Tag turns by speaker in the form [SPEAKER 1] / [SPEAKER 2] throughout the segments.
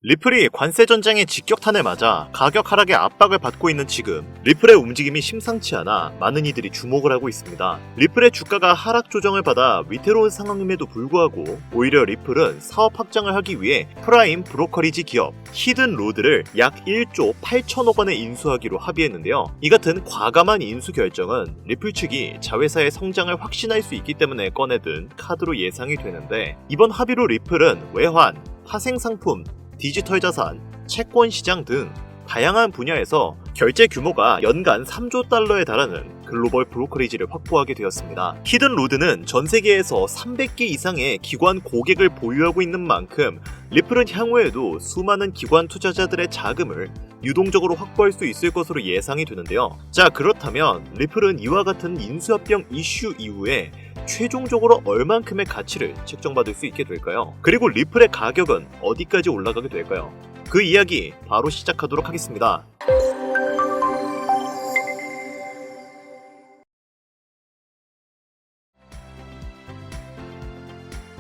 [SPEAKER 1] 리플이 관세 전쟁의 직격탄을 맞아 가격 하락의 압박을 받고 있는 지금 리플의 움직임이 심상치 않아 많은 이들이 주목을 하고 있습니다. 리플의 주가가 하락 조정을 받아 위태로운 상황임에도 불구하고 오히려 리플은 사업 확장을 하기 위해 프라임 브로커리지 기업 히든로드를 약 1조 8천억 원에 인수하기로 합의했는데요. 이 같은 과감한 인수 결정은 리플 측이 자회사의 성장을 확신할 수 있기 때문에 꺼내든 카드로 예상이 되는데, 이번 합의로 리플은 외환, 파생상품, 디지털 자산, 채권 시장 등 다양한 분야에서 결제 규모가 연간 3조 달러에 달하는 글로벌 브로커리지를 확보하게 되었습니다. 히든로드는 전 세계에서 300개 이상의 기관 고객을 보유하고 있는 만큼 리플은 향후에도 수많은 기관 투자자들의 자금을 유동적으로 확보할 수 있을 것으로 예상이 되는데요. 자, 그렇다면 리플은 이와 같은 인수합병 이슈 이후에 최종적으로 얼만큼의 가치를 책정받을 수 있게 될까요? 그리고 리플의 가격은 어디까지 올라가게 될까요? 그 이야기 바로 시작하도록 하겠습니다.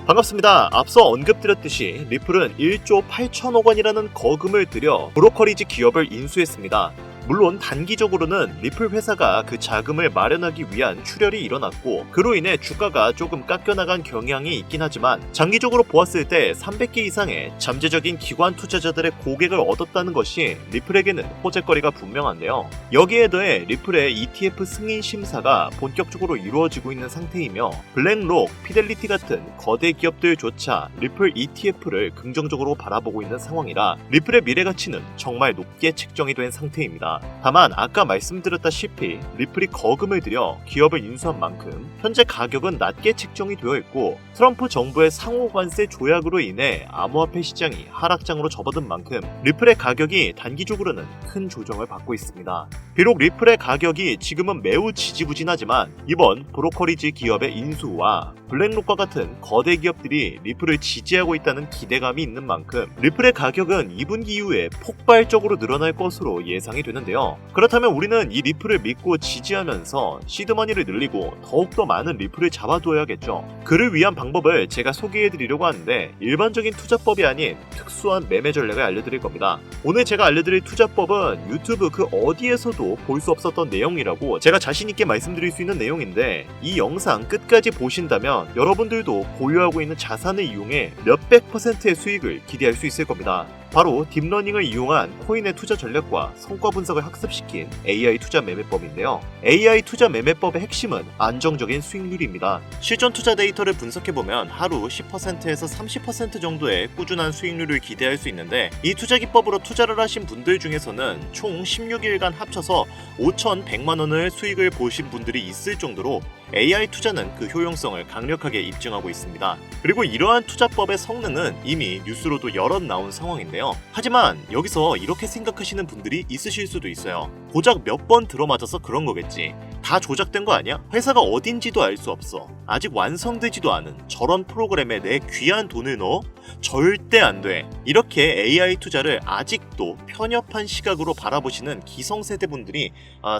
[SPEAKER 1] 반갑습니다. 앞서 언급드렸듯이 리플은 1조 8천억 원이라는 거금을 들여 브로커리지 기업을 인수했습니다. 물론 단기적으로는 리플 회사가 그 자금을 마련하기 위한 출혈이 일어났고, 그로 인해 주가가 조금 깎여나간 경향이 있긴 하지만 장기적으로 보았을 때 300개 이상의 잠재적인 기관 투자자들의 고객을 얻었다는 것이 리플에게는 호재거리가 분명한데요. 여기에 더해 리플의 ETF 승인 심사가 본격적으로 이루어지고 있는 상태이며, 블랙록, 피델리티 같은 거대 기업들조차 리플 ETF를 긍정적으로 바라보고 있는 상황이라 리플의 미래 가치는 정말 높게 책정이 된 상태입니다. 다만 아까 말씀드렸다시피 리플이 거금을 들여 기업을 인수한 만큼 현재 가격은 낮게 책정이 되어 있고, 트럼프 정부의 상호 관세 조약으로 인해 암호화폐 시장이 하락장으로 접어든 만큼 리플의 가격이 단기적으로는 큰 조정을 받고 있습니다. 비록 리플의 가격이 지금은 매우 지지부진하지만 이번 브로커리지 기업의 인수와 블랙록과 같은 거대 기업들이 리플을 지지하고 있다는 기대감이 있는 만큼 리플의 가격은 2분기 이후에 폭발적으로 늘어날 것으로 예상이 되는데요. 그렇다면 우리는 이 리플을 믿고 지지하면서 시드머니를 늘리고 더욱더 많은 리플을 잡아두어야겠죠. 그를 위한 방법을 제가 소개해드리려고 하는데, 일반적인 투자법이 아닌 특수한 매매 전략을 알려드릴 겁니다. 오늘 제가 알려드릴 투자법은 유튜브 그 어디에서도 볼 수 없었던 내용이라고 제가 자신있게 말씀드릴 수 있는 내용인데, 이 영상 끝까지 보신다면 여러분들도 보유하고 있는 자산을 이용해 몇백 %의 수익을 기대할 수 있을 겁니다. 바로 딥러닝을 이용한 코인의 투자 전략과 성과 분석을 학습시킨 AI 투자 매매법인데요. AI 투자 매매법의 핵심은 안정적인 수익률입니다. 실전 투자 데이터를 분석해보면 하루 10%에서 30% 정도의 꾸준한 수익률을 기대할 수 있는데, 이 투자 기법으로 투자를 하신 분들 중에서는 총 16일간 합쳐서 5,100만 원의 수익을 보신 분들이 있을 정도로 AI 투자는 그 효용성을 강력하게 입증하고 있습니다. 그리고 이러한 투자법의 성능은 이미 뉴스로도 여럿 나온 상황인데요. 하지만 여기서 이렇게 생각하시는 분들이 있으실 수도 있어요. 고작 몇 번 들어맞아서 그런 거겠지. 다 조작된 거 아니야? 회사가 어딘지도 알 수 없어. 아직 완성되지도 않은 저런 프로그램에 내 귀한 돈을 넣어? 절대 안 돼. 이렇게 AI 투자를 아직도 편협한 시각으로 바라보시는 기성세대 분들이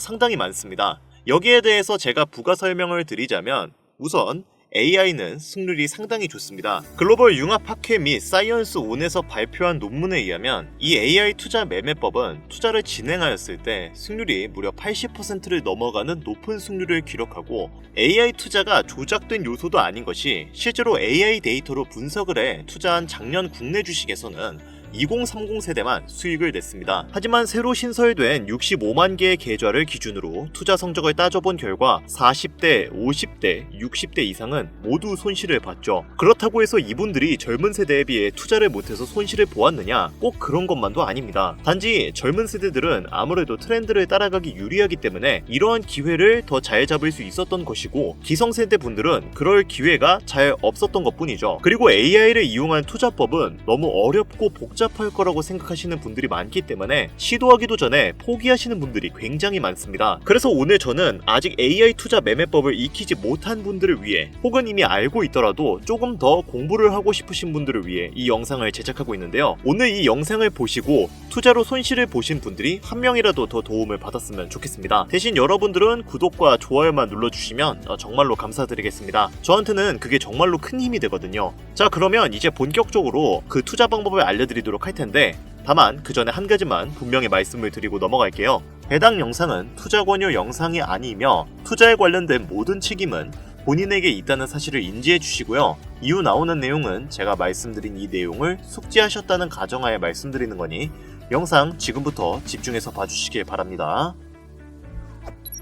[SPEAKER 1] 상당히 많습니다. 여기에 대해서 제가 부가 설명을 드리자면, 우선 AI는 승률이 상당히 좋습니다. 글로벌 융합학회 및 사이언스 온에서 발표한 논문에 의하면 이 AI 투자 매매법은 투자를 진행하였을 때 승률이 무려 80%를 넘어가는 높은 승률을 기록하고, AI 투자가 조작된 요소도 아닌 것이 실제로 AI 데이터로 분석을 해 투자한 작년 국내 주식에서는 2030 세대만 수익을 냈습니다. 하지만 새로 신설된 65만 개의 계좌를 기준으로 투자 성적을 따져본 결과 40대, 50대, 60대 이상은 모두 손실을 봤죠. 그렇다고 해서 이분들이 젊은 세대에 비해 투자를 못해서 손실을 보았느냐? 꼭 그런 것만도 아닙니다. 단지 젊은 세대들은 아무래도 트렌드를 따라가기 유리하기 때문에 이러한 기회를 더 잘 잡을 수 있었던 것이고, 기성세대 분들은 그럴 기회가 잘 없었던 것뿐이죠. 그리고 AI를 이용한 투자법은 너무 어렵고 복잡할 거라고 생각하시는 분들이 많기 때문에 시도하기도 전에 포기하시는 분들이 굉장히 많습니다. 그래서 오늘 저는 아직 AI 투자 매매법을 익히지 못한 분들을 위해, 혹은 이미 알고 있더라도 조금 더 공부를 하고 싶으신 분들을 위해 이 영상을 제작하고 있는데요. 오늘 이 영상을 보시고 투자로 손실을 보신 분들이 한 명이라도 더 도움을 받았으면 좋겠습니다. 대신 여러분들은 구독과 좋아요만 눌러주시면 정말로 감사드리겠습니다. 저한테는 그게 정말로 큰 힘이 되거든요. 자, 그러면 이제 본격적으로 그 투자 방법을 알려드리도록 알려드리도록 할 텐데, 다만 그 전에 한 가지만 분명히 말씀을 드리고 넘어갈게요. 해당 영상은 투자 권유 영상이 아니며 투자에 관련된 모든 책임은 본인에게 있다는 사실을 인지해 주시고요. 이후 나오는 내용은 제가 말씀드린 이 내용을 숙지하셨다는 가정하에 말씀드리는 거니 영상 지금부터 집중해서 봐주시길 바랍니다.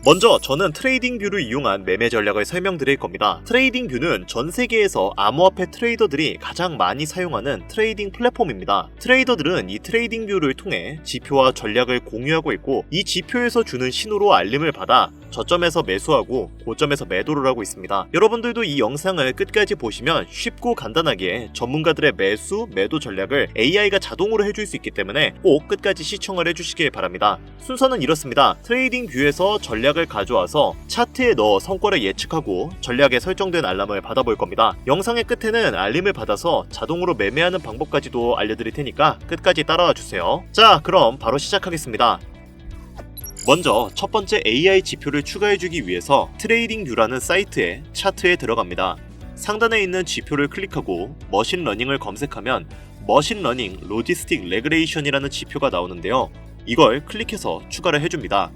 [SPEAKER 1] 먼저 저는 트레이딩뷰를 이용한 매매 전략을 설명드릴 겁니다. 트레이딩뷰는 전 세계에서 암호화폐 트레이더들이 가장 많이 사용하는 트레이딩 플랫폼입니다. 트레이더들은 이 트레이딩뷰를 통해 지표와 전략을 공유하고 있고, 이 지표에서 주는 신호로 알림을 받아 저점에서 매수하고 고점에서 매도를 하고 있습니다. 여러분들도 이 영상을 끝까지 보시면 쉽고 간단하게 전문가들의 매수, 매도 전략을 AI가 자동으로 해줄 수 있기 때문에 꼭 끝까지 시청을 해주시길 바랍니다. 순서는 이렇습니다. 트레이딩뷰에서 전략을 가져와서 차트에 넣어 성과를 예측하고 전략에 설정된 알람을 받아볼 겁니다. 영상의 끝에는 알림을 받아서 자동으로 매매하는 방법까지도 알려드릴 테니까 끝까지 따라와 주세요. 자, 그럼 바로 시작하겠습니다. 먼저 첫 번째 AI 지표를 추가해주기 위해서 트레이딩뷰라는 사이트의 차트에 들어갑니다. 상단에 있는 지표를 클릭하고 머신러닝을 검색하면 머신러닝 로지스틱 레그레이션이라는 지표가 나오는데요. 이걸 클릭해서 추가를 해줍니다.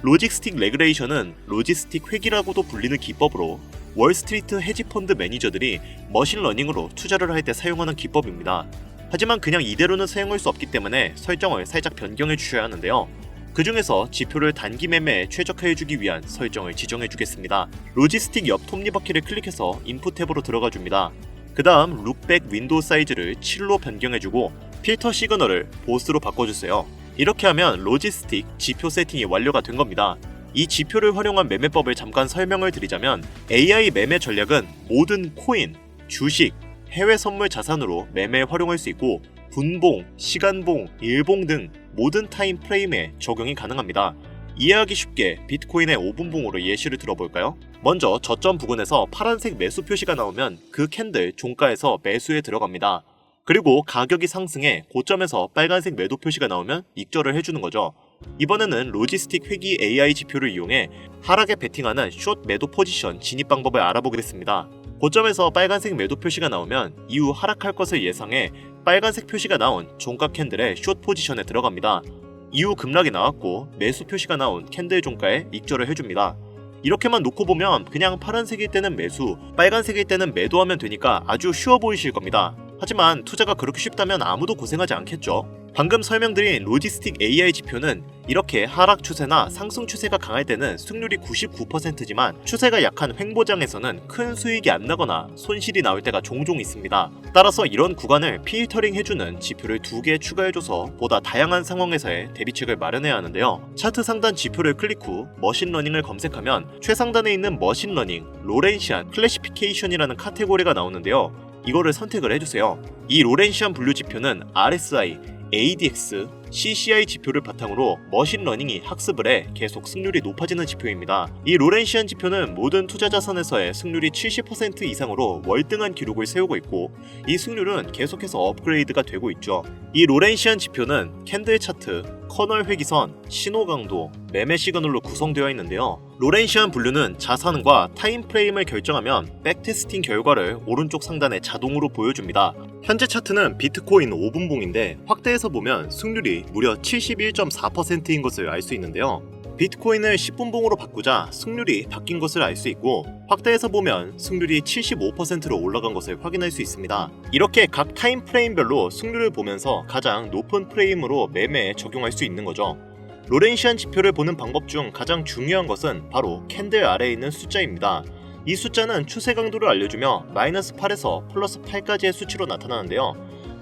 [SPEAKER 1] 로지스틱 레그레이션은 로지스틱 회귀라고도 불리는 기법으로 월스트리트 헤지펀드 매니저들이 머신러닝으로 투자를 할 때 사용하는 기법입니다. 하지만 그냥 이대로는 사용할 수 없기 때문에 설정을 살짝 변경해 주셔야 하는데요. 그 중에서 지표를 단기 매매에 최적화해주기 위한 설정을 지정해주겠습니다. 로지스틱 옆 톱니바퀴를 클릭해서 인풋 탭으로 들어가줍니다. 그 다음 룩백 윈도우 사이즈를 7로 변경해주고 필터 시그널을 보스로 바꿔주세요. 이렇게 하면 로지스틱 지표 세팅이 완료가 된 겁니다. 이 지표를 활용한 매매법을 잠깐 설명을 드리자면, AI 매매 전략은 모든 코인, 주식, 해외 선물 자산으로 매매에 활용할 수 있고, 분봉, 시간봉, 일봉 등 모든 타임 프레임에 적용이 가능합니다. 이해하기 쉽게 비트코인의 5분봉으로 예시를 들어볼까요? 먼저 저점 부근에서 파란색 매수 표시가 나오면 그 캔들 종가에서 매수에 들어갑니다. 그리고 가격이 상승해 고점에서 빨간색 매도 표시가 나오면 익절을 해주는 거죠. 이번에는 로지스틱 회귀 AI 지표를 이용해 하락에 베팅하는 숏 매도 포지션 진입 방법을 알아보겠습니다. 고점에서 빨간색 매도 표시가 나오면 이후 하락할 것을 예상해 빨간색 표시가 나온 종가 캔들의 숏 포지션에 들어갑니다. 이후 급락이 나왔고 매수 표시가 나온 캔들 종가에 익절을 해줍니다. 이렇게만 놓고 보면 그냥 파란색일 때는 매수, 빨간색일 때는 매도하면 되니까 아주 쉬워 보이실 겁니다. 하지만 투자가 그렇게 쉽다면 아무도 고생하지 않겠죠. 방금 설명드린 로지스틱 AI 지표는 이렇게 하락 추세나 상승 추세가 강할 때는 승률이 99%지만 추세가 약한 횡보장에서는 큰 수익이 안 나거나 손실이 나올 때가 종종 있습니다. 따라서 이런 구간을 필터링 해주는 지표를 2개 추가해줘서 보다 다양한 상황에서의 대비책을 마련해야 하는데요. 차트 상단 지표를 클릭 후 머신러닝을 검색하면 최상단에 있는 머신러닝, 로렌시안, 클래시피케이션이라는 카테고리가 나오는데요. 이거를 선택을 해주세요. 이 로렌시안 분류 지표는 RSI, ADX, CCI 지표를 바탕으로 머신러닝이 학습을 해 계속 승률이 높아지는 지표입니다. 이 로렌시안 지표는 모든 투자 자산에서의 승률이 70% 이상으로 월등한 기록을 세우고 있고, 이 승률은 계속해서 업그레이드가 되고 있죠. 이 로렌시안 지표는 캔들 차트, 커널 회기선, 신호 강도, 매매 시그널로 구성되어 있는데요. 로렌시안 분류는 자산과 타임 프레임을 결정하면 백테스팅 결과를 오른쪽 상단에 자동으로 보여줍니다. 현재 차트는 비트코인 5분봉인데 확대해서 보면 승률이 무려 71.4%인 것을 알 수 있는데요. 비트코인을 10분봉으로 바꾸자 승률이 바뀐 것을 알 수 있고, 확대해서 보면 승률이 75%로 올라간 것을 확인할 수 있습니다. 이렇게 각 타임 프레임별로 승률을 보면서 가장 높은 프레임으로 매매에 적용할 수 있는 거죠. 로렌시안 지표를 보는 방법 중 가장 중요한 것은 바로 캔들 아래에 있는 숫자입니다. 이 숫자는 추세 강도를 알려주며 마이너스 8에서 플러스 8까지의 수치로 나타나는데요.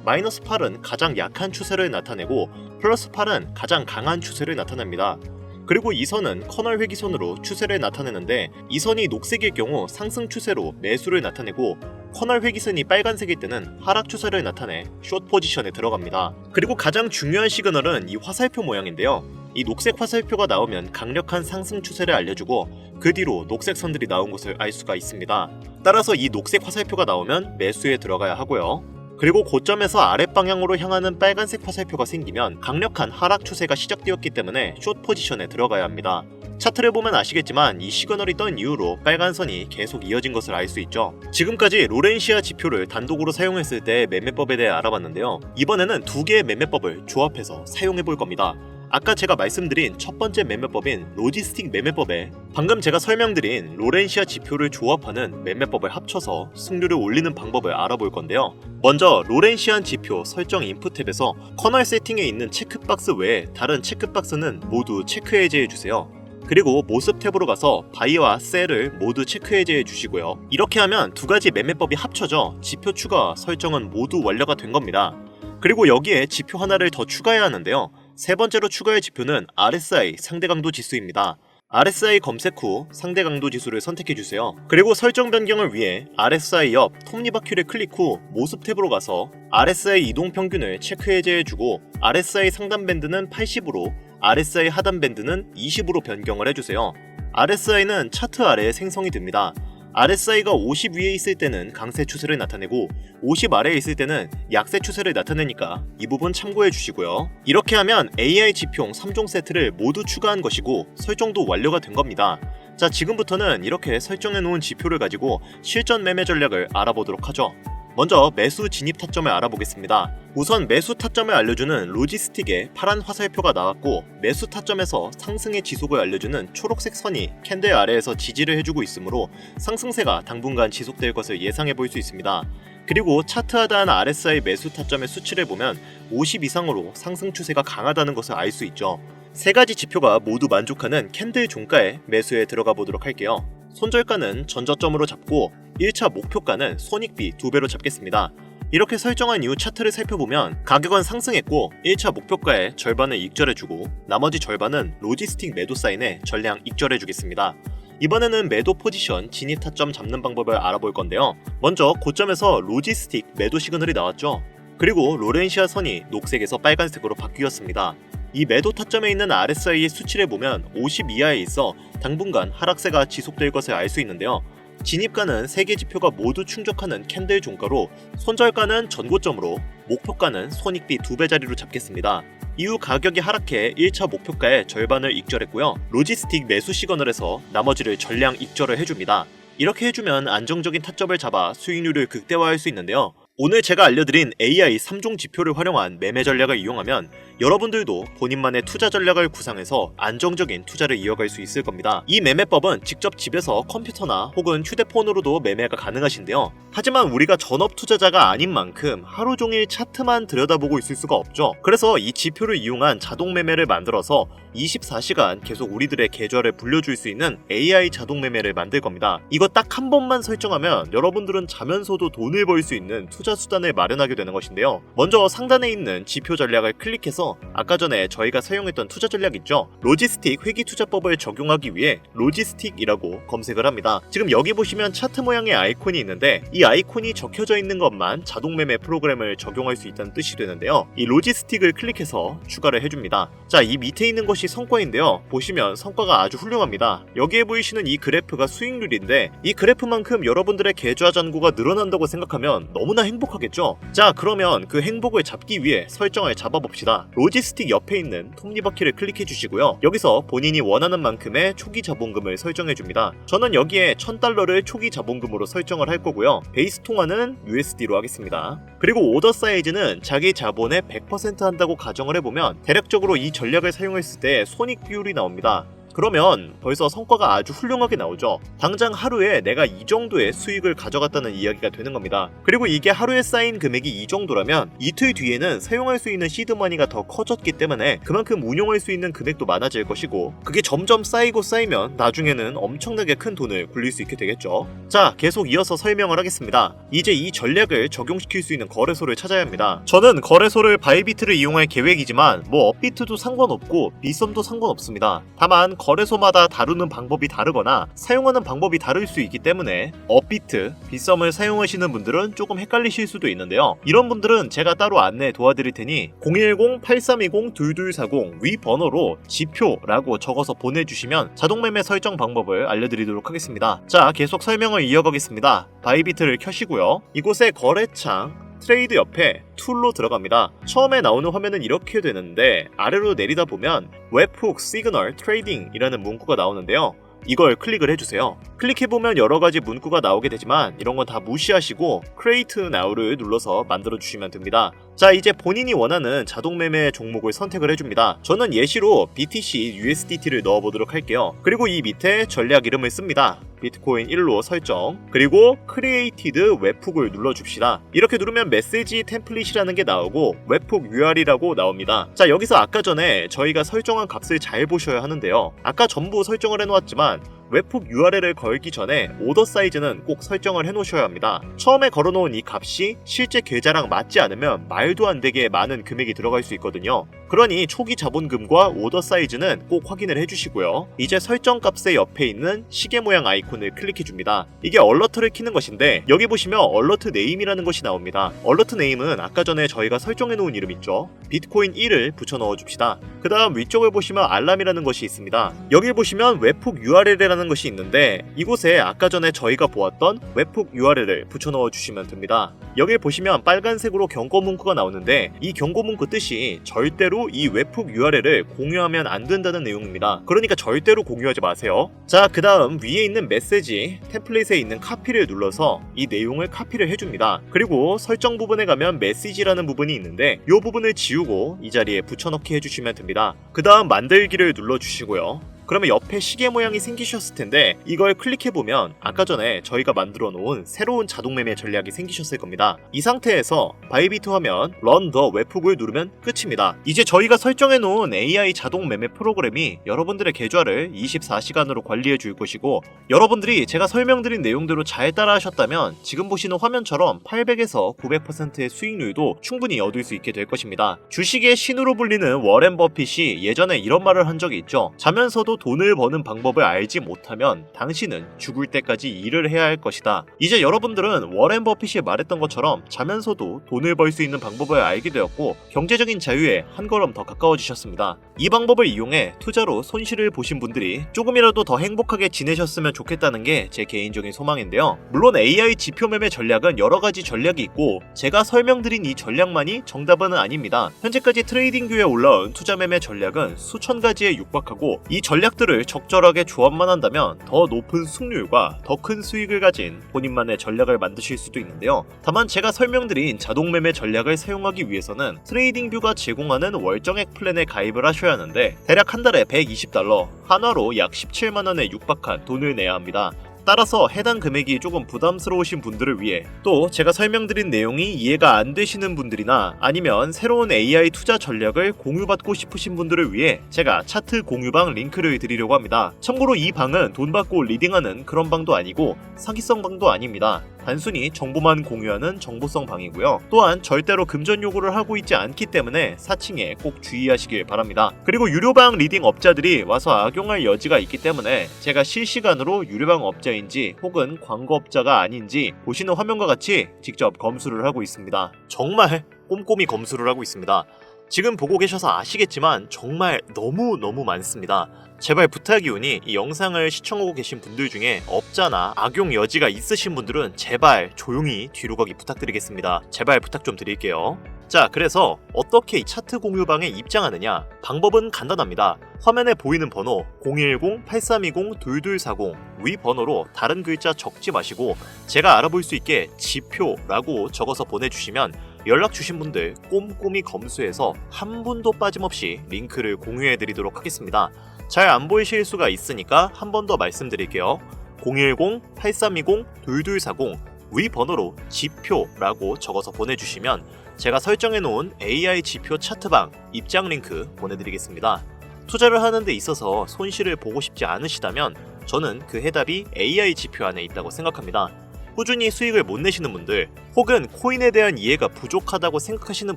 [SPEAKER 1] 마이너스 8은 가장 약한 추세를 나타내고 플러스 8은 가장 강한 추세를 나타냅니다. 그리고 이 선은 커널 회기선으로 추세를 나타내는데, 이 선이 녹색일 경우 상승 추세로 매수를 나타내고, 커널 회기선이 빨간색일 때는 하락 추세를 나타내 숏 포지션에 들어갑니다. 그리고 가장 중요한 시그널은 이 화살표 모양인데요. 이 녹색 화살표가 나오면 강력한 상승 추세를 알려주고, 그 뒤로 녹색 선들이 나온 것을 알 수가 있습니다. 따라서 이 녹색 화살표가 나오면 매수에 들어가야 하고요. 그리고 고점에서 아랫방향으로 향하는 빨간색 화살표가 생기면 강력한 하락 추세가 시작되었기 때문에 숏 포지션에 들어가야 합니다. 차트를 보면 아시겠지만 이 시그널이 떤 이후로 빨간 선이 계속 이어진 것을 알 수 있죠. 지금까지 로렌시아 지표를 단독으로 사용했을 때 매매법에 대해 알아봤는데요. 이번에는 두 개의 매매법을 조합해서 사용해 볼 겁니다. 아까 제가 말씀드린 첫 번째 매매법인 로지스틱 매매법에 방금 제가 설명드린 로렌시아 지표를 조합하는 매매법을 합쳐서 승률을 올리는 방법을 알아볼 건데요. 먼저 로렌시안 지표 설정 인풋 탭에서 커널 세팅에 있는 체크박스 외에 다른 체크박스는 모두 체크 해제해 주세요. 그리고 모습 탭으로 가서 바이와 셀을 모두 체크 해제해 주시고요. 이렇게 하면 두 가지 매매법이 합쳐져 지표 추가 설정은 모두 완료가 된 겁니다. 그리고 여기에 지표 하나를 더 추가해야 하는데요. 세 번째로 추가할 지표는 RSI 상대강도 지수입니다. RSI 검색 후 상대강도 지수를 선택해주세요. 그리고 설정 변경을 위해 RSI 옆 톱니바퀴를 클릭 후 모습 탭으로 가서 RSI 이동평균을 체크 해제해주고 RSI 상단 밴드는 80으로 RSI 하단 밴드는 20으로 변경을 해주세요. RSI는 차트 아래에 생성이 됩니다. RSI가 50 위에 있을 때는 강세 추세를 나타내고 50 아래에 있을 때는 약세 추세를 나타내니까 이 부분 참고해 주시고요. 이렇게 하면 AI 지표용 3종 세트를 모두 추가한 것이고 설정도 완료가 된 겁니다. 자, 지금부터는 이렇게 설정해 놓은 지표를 가지고 실전 매매 전략을 알아보도록 하죠. 먼저 매수 진입 타점을 알아보겠습니다. 우선 매수 타점을 알려주는 로지스틱에 파란 화살표가 나왔고 매수 타점에서 상승의 지속을 알려주는 초록색 선이 캔들 아래에서 지지를 해주고 있으므로 상승세가 당분간 지속될 것을 예상해 볼 수 있습니다. 그리고 차트 하단 RSI 매수 타점의 수치를 보면 50 이상으로 상승 추세가 강하다는 것을 알 수 있죠. 세 가지 지표가 모두 만족하는 캔들 종가에 매수에 들어가 보도록 할게요. 손절가는 전저점으로 잡고 1차 목표가는 손익비 2배로 잡겠습니다. 이렇게 설정한 이후 차트를 살펴보면 가격은 상승했고 1차 목표가의 절반을 익절해주고 나머지 절반은 로지스틱 매도 사인에 전량 익절해주겠습니다. 이번에는 매도 포지션 진입 타점 잡는 방법을 알아볼 건데요. 먼저 고점에서 로지스틱 매도 시그널이 나왔죠. 그리고 로렌시아 선이 녹색에서 빨간색으로 바뀌었습니다. 이 매도 타점에 있는 RSI의 수치를 보면 50 이하에 있어 당분간 하락세가 지속될 것을 알 수 있는데요. 진입가는 3개 지표가 모두 충족하는 캔들 종가로 손절가는 전고점으로 목표가는 손익비 2배 자리로 잡겠습니다. 이후 가격이 하락해 1차 목표가의 절반을 익절했고요. 로지스틱 매수 시그널에서 나머지를 전량 익절을 해줍니다. 이렇게 해주면 안정적인 타점을 잡아 수익률을 극대화할 수 있는데요. 오늘 제가 알려드린 AI 3종 지표를 활용한 매매 전략을 이용하면 여러분들도 본인만의 투자 전략을 구상해서 안정적인 투자를 이어갈 수 있을 겁니다. 이 매매법은 직접 집에서 컴퓨터나 혹은 휴대폰으로도 매매가 가능하신데요. 하지만 우리가 전업 투자자가 아닌 만큼 하루 종일 차트만 들여다보고 있을 수가 없죠. 그래서 이 지표를 이용한 자동 매매를 만들어서 24시간 계속 우리들의 계좌를 불려줄 수 있는 AI 자동 매매를 만들 겁니다. 이거 딱 한 번만 설정하면 여러분들은 자면서도 돈을 벌 수 있는 투자 수단을 마련하게 되는 것인데요. 먼저 상단에 있는 지표 전략을 클릭해서 아까 전에 저희가 사용했던 투자 전략 있죠? 로지스틱 회귀 투자법을 적용하기 위해 로지스틱이라고 검색을 합니다. 지금 여기 보시면 차트 모양의 아이콘이 있는데 이 아이콘이 적혀져 있는 것만 자동 매매 프로그램을 적용할 수 있다는 뜻이 되는데요. 이 로지스틱을 클릭해서 추가를 해줍니다. 자, 이 밑에 있는 것이 성과인데요. 보시면 성과가 아주 훌륭합니다. 여기에 보이시는 이 그래프가 수익률인데 이 그래프만큼 여러분들의 계좌 잔고가 늘어난다고 생각하면 너무나 행복하겠죠? 자, 그러면 그 행복을 잡기 위해 설정을 잡아봅시다. 로지스틱 옆에 있는 톱니바퀴를 클릭해 주시고요. 여기서 본인이 원하는 만큼의 초기 자본금을 설정해 줍니다. 저는 여기에 $1000를 초기 자본금으로 설정을 할 거고요. 베이스 통화는 USD로 하겠습니다. 그리고 오더 사이즈는 자기 자본의 100% 한다고 가정을 해보면 대략적으로 이 전략을 사용했을 때 손익 비율이 나옵니다. 그러면 벌써 성과가 아주 훌륭하게 나오죠. 당장 하루에 내가 이 정도의 수익을 가져갔다는 이야기가 되는 겁니다. 그리고 이게 하루에 쌓인 금액이 이 정도라면 이틀 뒤에는 사용할 수 있는 시드머니가 더 커졌기 때문에 그만큼 운용할 수 있는 금액도 많아질 것이고 그게 점점 쌓이고 쌓이면 나중에는 엄청나게 큰 돈을 굴릴 수 있게 되겠죠. 자, 계속 이어서 설명을 하겠습니다. 이제 이 전략을 적용시킬 수 있는 거래소를 찾아야 합니다. 저는 거래소를 바이비트를 이용할 계획이지만 업비트도 상관없고 빗썸도 상관없습니다. 다만 거래소마다 다루는 방법이 다르거나 사용하는 방법이 다를 수 있기 때문에 업비트, 빗썸을 사용하시는 분들은 조금 헷갈리실 수도 있는데요. 이런 분들은 제가 따로 안내 도와드릴 테니 010-8320-2240 위 번호로 지표라고 적어서 보내주시면 자동매매 설정 방법을 알려드리도록 하겠습니다. 자, 계속 설명을 이어가겠습니다. 바이비트를 켜시고요. 이곳에 거래창 트레이드 옆에 툴로 들어갑니다. 처음에 나오는 화면은 이렇게 되는데 아래로 내리다 보면 웹훅 시그널 트레이딩이라는 문구가 나오는데요. 이걸 클릭을 해주세요. 클릭해보면 여러가지 문구가 나오게 되지만 이런 건 다 무시하시고 Create Now를 눌러서 만들어주시면 됩니다. 자, 이제 본인이 원하는 자동매매 종목을 선택을 해줍니다. 저는 예시로 BTC USDT를 넣어보도록 할게요. 그리고 이 밑에 전략 이름을 씁니다. 비트코인 1로 설정, 그리고 크리에이티드 웹훅을 눌러줍시다. 이렇게 누르면 메시지 템플릿이라는 게 나오고 웹훅 UR이라고 나옵니다. 자, 여기서 아까 전에 저희가 설정한 값을 잘 보셔야 하는데요. 아까 전부 설정을 해놓았지만 웹훅 URL을 걸기 전에 오더 사이즈는 꼭 설정을 해놓으셔야 합니다. 처음에 걸어놓은 이 값이 실제 계좌랑 맞지 않으면 말도 안 되게 많은 금액이 들어갈 수 있거든요. 그러니 초기 자본금과 오더 사이즈는 꼭 확인을 해주시고요. 이제 설정 값의 옆에 있는 시계 모양 아이콘을 클릭해줍니다. 이게 얼러트를 키는 것인데 여기 보시면 얼러트 네임이라는 것이 나옵니다. 얼러트 네임은 아까 전에 저희가 설정해놓은 이름 있죠. 비트코인 1을 붙여 넣어줍시다. 그 다음 위쪽을 보시면 알람이라는 것이 있습니다. 여기 보시면 웹훅 URL이라는 것이 있는데 이곳에 아까 전에 저희가 보았던 웹훅 URL을 붙여 넣어주시면 됩니다. 여기 보시면 빨간색으로 경고 문구가 나오는데 이 경고 문구 뜻이 절대로 이 웹훅 URL을 공유하면 안 된다는 내용입니다. 그러니까 절대로 공유하지 마세요. 자, 그 다음 위에 있는 메시지 템플릿에 있는 카피를 눌러서 이 내용을 카피를 해줍니다. 그리고 설정 부분에 가면 메시지라는 부분이 있는데 이 부분을 지우고 이 자리에 붙여넣기 해주시면 됩니다. 그 다음 만들기를 눌러주시고요. 그러면 옆에 시계 모양이 생기셨을 텐데 이걸 클릭해보면 아까 전에 저희가 만들어 놓은 새로운 자동매매 전략이 생기셨을 겁니다. 이 상태에서 바이비트 화면 Run the 웹훅을 누르면 끝입니다. 이제 저희가 설정해 놓은 AI 자동매매 프로그램이 여러분들의 계좌를 24시간으로 관리해 줄 것이고 여러분들이 제가 설명드린 내용대로 잘 따라 하셨다면 지금 보시는 화면처럼 800에서 900%의 수익률도 충분히 얻을 수 있게 될 것입니다. 주식의 신으로 불리는 워렌 버핏이 예전에 이런 말을 한 적이 있죠. 자면서도 돈을 버는 방법을 알지 못하면 당신은 죽을 때까지 일을 해야 할 것이다. 이제 여러분들은 워렌 버핏이 말했던 것처럼 자면서도 돈을 벌 수 있는 방법을 알게 되었고 경제적인 자유에 한 걸음 더 가까워지셨습니다. 이 방법을 이용해 투자로 손실을 보신 분들이 조금이라도 더 행복하게 지내셨으면 좋겠다는 게 제 개인적인 소망인데요. 물론 AI 지표 매매 전략은 여러 가지 전략이 있고 제가 설명드린 이 전략만이 정답은 아닙니다. 현재까지 트레이딩 뷰에 올라온 투자 매매 전략은 수천 가지에 육박하고 이 전략들을 적절하게 조합만 한다면 더 높은 승률과 더 큰 수익을 가진 본인만의 전략을 만드실 수도 있는데요. 다만 제가 설명드린 자동매매 전략을 사용하기 위해서는 트레이딩뷰가 제공하는 월정액 플랜에 가입을 하셔야 하는데 대략 한 달에 $120, 한화로 약 17만원에 육박한 돈을 내야 합니다. 따라서 해당 금액이 조금 부담스러우신 분들을 위해 또 제가 설명드린 내용이 이해가 안 되시는 분들이나 아니면 새로운 AI 투자 전략을 공유받고 싶으신 분들을 위해 제가 차트 공유방 링크를 드리려고 합니다. 참고로 이 방은 돈 받고 리딩하는 그런 방도 아니고 사기성 방도 아닙니다. 단순히 정보만 공유하는 정보성 방이고요. 또한 절대로 금전 요구를 하고 있지 않기 때문에 사칭에 꼭 주의하시길 바랍니다. 그리고 유료방 리딩 업자들이 와서 악용할 여지가 있기 때문에 제가 실시간으로 유료방 업자인지 혹은 광고업자가 아닌지 보시는 화면과 같이 직접 검수를 하고 있습니다. 정말 꼼꼼히 검수를 하고 있습니다. 지금 보고 계셔서 아시겠지만 정말 너무 많습니다. 제발 부탁이오니 이 영상을 시청하고 계신 분들 중에 업자나 악용 여지가 있으신 분들은 제발 조용히 뒤로 가기 부탁드리겠습니다. 제발 부탁 좀 드릴게요. 자, 그래서 어떻게 이 차트 공유방에 입장하느냐? 방법은 간단합니다. 화면에 보이는 번호 010-8320-2240 위 번호로 다른 글자 적지 마시고 제가 알아볼 수 있게 지표라고 적어서 보내주시면 연락 주신 분들 꼼꼼히 검수해서 한 분도 빠짐없이 링크를 공유해드리도록 하겠습니다. 잘 안 보이실 수가 있으니까 한 번 더 말씀드릴게요. 010-8320-2240 위 번호로 지표라고 적어서 보내주시면 제가 설정해놓은 AI 지표 차트방 입장 링크 보내드리겠습니다. 투자를 하는 데 있어서 손실을 보고 싶지 않으시다면 저는 그 해답이 AI 지표 안에 있다고 생각합니다. 꾸준히 수익을 못 내시는 분들 혹은 코인에 대한 이해가 부족하다고 생각하시는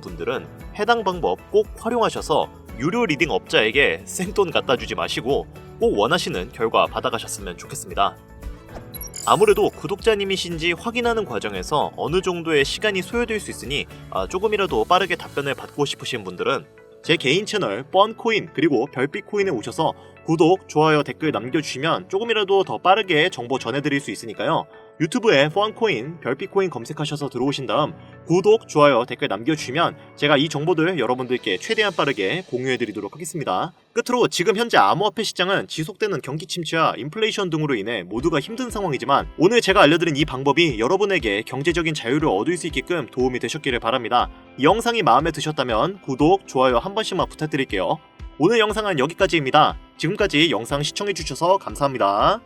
[SPEAKER 1] 분들은 해당 방법 꼭 활용하셔서 유료 리딩 업자에게 생돈 갖다 주지 마시고 꼭 원하시는 결과 받아가셨으면 좋겠습니다. 아무래도 구독자님이신지 확인하는 과정에서 어느 정도의 시간이 소요될 수 있으니 조금이라도 빠르게 답변을 받고 싶으신 분들은 제 개인 채널 뻔코인 그리고 별빛코인에 오셔서 구독, 좋아요, 댓글 남겨주시면 조금이라도 더 빠르게 정보 전해드릴 수 있으니까요. 유튜브에 펀코인, 별빛코인 검색하셔서 들어오신 다음 구독, 좋아요, 댓글 남겨주시면 제가 이 정보들 여러분들께 최대한 빠르게 공유해드리도록 하겠습니다. 끝으로 지금 현재 암호화폐 시장은 지속되는 경기 침체와 인플레이션 등으로 인해 모두가 힘든 상황이지만 오늘 제가 알려드린 이 방법이 여러분에게 경제적인 자유를 얻을 수 있게끔 도움이 되셨기를 바랍니다. 이 영상이 마음에 드셨다면 구독, 좋아요 한 번씩만 부탁드릴게요. 오늘 영상은 여기까지입니다. 지금까지 영상 시청해주셔서 감사합니다.